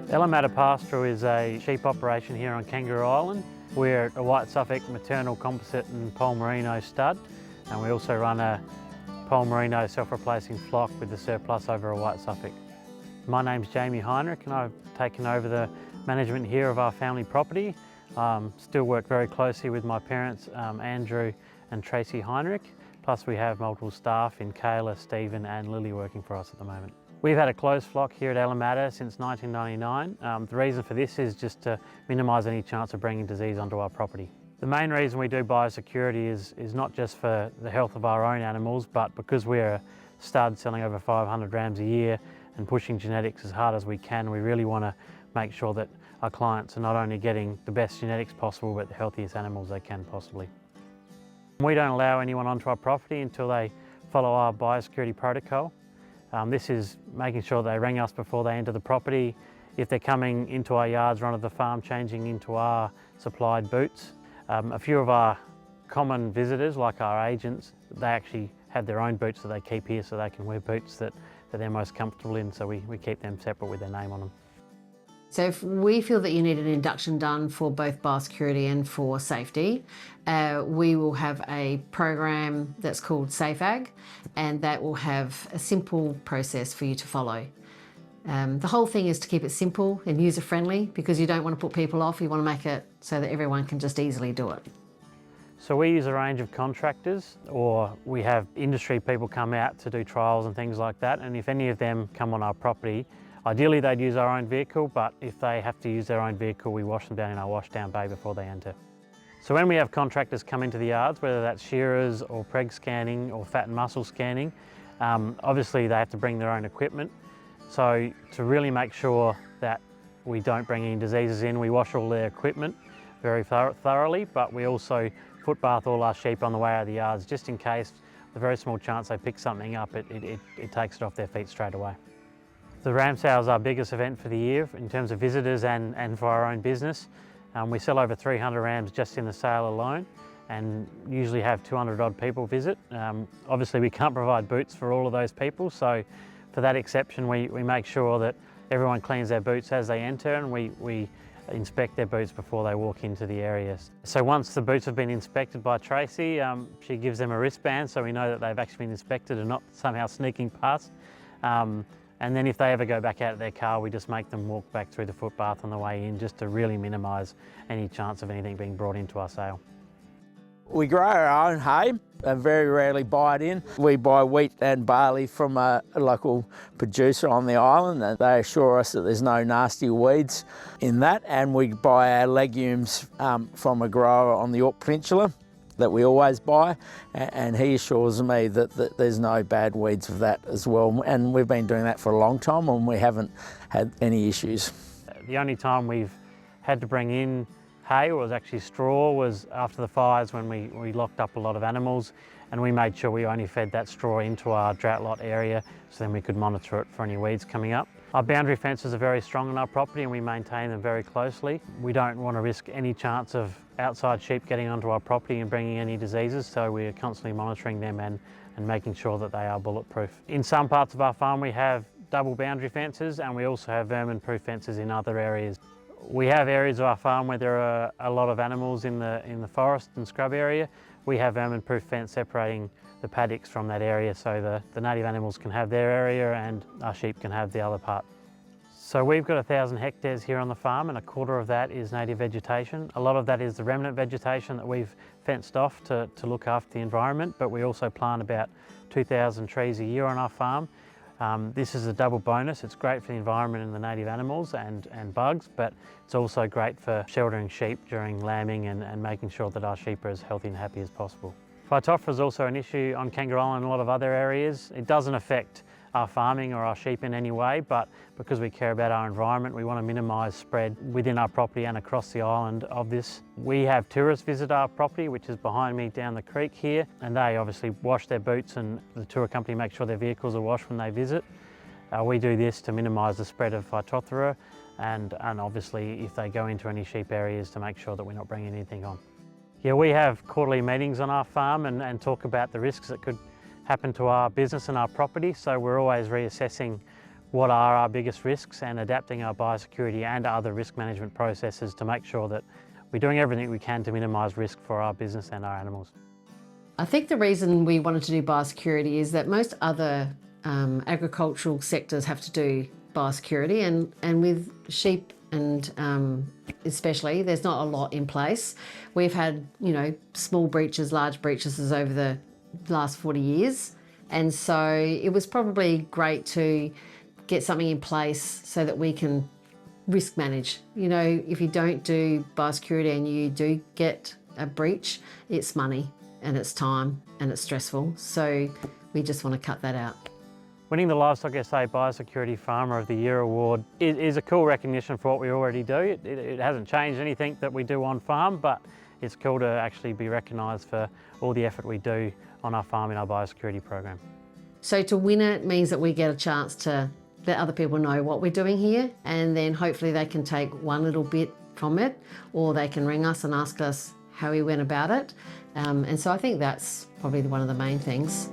Matta Pastoral is a sheep operation here on Kangaroo Island. We're a white Suffolk maternal composite and Pole Merino stud, and we also run a Pole Merino self-replacing flock with the surplus over a white Suffolk. My name's Heinrich and I've taken over the management here of our family property. Still work very closely with my parents, Andrew and Tracy Heinrich, plus we have multiple staff in Kayla, Stephen and Lily working for us at the moment. We've had a closed flock here at Matta since 1999. The reason for this is just to minimise any chance of bringing disease onto our property. The main reason we do biosecurity is not just for the health of our own animals, but because we're a stud selling over 500 rams a year and pushing genetics as hard as we can, we really want to make sure that our clients are not only getting the best genetics possible, but the healthiest animals they can possibly. We don't allow anyone onto our property until they follow our biosecurity protocol. This is making sure they ring us before they enter the property. If they're coming into our yards or onto the farm, changing into our supplied boots. A few of our common visitors, like our agents, they actually have their own boots that they keep here so they can wear boots that they're most comfortable in, so we keep them separate with their name on them. So if we feel that you need an induction done for both biosecurity and for safety, we will have a program that's called SafeAg, and that will have a simple process for you to follow. The whole thing is to keep it simple and user-friendly, because you don't want to put people off, you want to make it so that everyone can just easily do it. So we use a range of contractors, or we have industry people come out to do trials and things like that, and if any of them come on our property, ideally they'd use our own vehicle, but if they have to use their own vehicle, we wash them down in our washdown bay before they enter. So when we have contractors come into the yards, whether that's shearers or preg scanning or fat and muscle scanning, obviously they have to bring their own equipment. So to really make sure that we don't bring any diseases in, we wash all their equipment very thoroughly, but we also foot bath all our sheep on the way out of the yards, just in case, the very small chance they pick something up, it takes it off their feet straight away. The ram sale is our biggest event for the year in terms of visitors and for our own business. We sell over 300 rams just in the sale alone, and usually have 200 odd people visit. Obviously we can't provide boots for all of those people, so for that exception we make sure that everyone cleans their boots as they enter, and we inspect their boots before they walk into the areas. So once the boots have been inspected by Tracy, she gives them a wristband so we know that they've actually been inspected and not somehow sneaking past. And then if they ever go back out of their car, we just make them walk back through the footpath on the way in, just to really minimise any chance of anything being brought into our sale. We grow our own hay and very rarely buy it in. We buy wheat and barley from a local producer on the island, and they assure us that there's no nasty weeds in that. And we buy our legumes from a grower on the York Peninsula that we always buy, and he assures me that there's no bad weeds of that as well. And we've been doing that for a long time and we haven't had any issues. The only time we've had to bring in hay, or was actually straw, was after the fires when we locked up a lot of animals, and we made sure we only fed that straw into our drought lot area so then we could monitor it for any weeds coming up. Our boundary fences are very strong on our property and we maintain them very closely. We don't want to risk any chance of outside sheep getting onto our property and bringing any diseases, so we're constantly monitoring them and making sure that they are bulletproof. In some parts of our farm we have double boundary fences, and we also have vermin-proof fences in other areas. We have areas of our farm where there are a lot of animals in the forest and scrub area. We have vermin-proof fence separating the paddocks from that area, so the native animals can have their area and our sheep can have the other part. So we've got 1,000 hectares here on the farm, and a quarter of that is native vegetation. A lot of that is the remnant vegetation that we've fenced off to look after the environment, but we also plant about 2,000 trees a year on our farm. This is a double bonus. It's great for the environment and the native animals and bugs, but it's also great for sheltering sheep during lambing and making sure that our sheep are as healthy and happy as possible. Phytophthora is also an issue on Kangaroo Island and a lot of other areas. It doesn't affect our farming or our sheep in any way, but because we care about our environment, we want to minimise spread within our property and across the island of this. We have tourists visit our property, which is behind me down the creek here, and they obviously wash their boots, and the tour company makes sure their vehicles are washed when they visit. We do this to minimise the spread of Phytophthora, and obviously if they go into any sheep areas, to make sure that we're not bringing anything on. Yeah, we have quarterly meetings on our farm and talk about the risks that could happen to our business and our property, so we're always reassessing what are our biggest risks and adapting our biosecurity and other risk management processes to make sure that we're doing everything we can to minimise risk for our business and our animals. I think the reason we wanted to do biosecurity is that most other agricultural sectors have to do biosecurity, and with sheep and especially, there's not a lot in place. We've had, you know, small breaches, large breaches over the last 40 years. And so it was probably great to get something in place so that we can risk manage. You know, if you don't do biosecurity and you do get a breach, it's money and it's time and it's stressful. So we just want to cut that out. Winning the Livestock SA Biosecurity Farmer of the Year award is a cool recognition for what we already do. It hasn't changed anything that we do on farm, but it's cool to actually be recognised for all the effort we do on our farm in our biosecurity program. So to win it means that we get a chance to let other people know what we're doing here, and then hopefully they can take one little bit from it, or they can ring us and ask us how we went about it. And so I think that's probably one of the main things.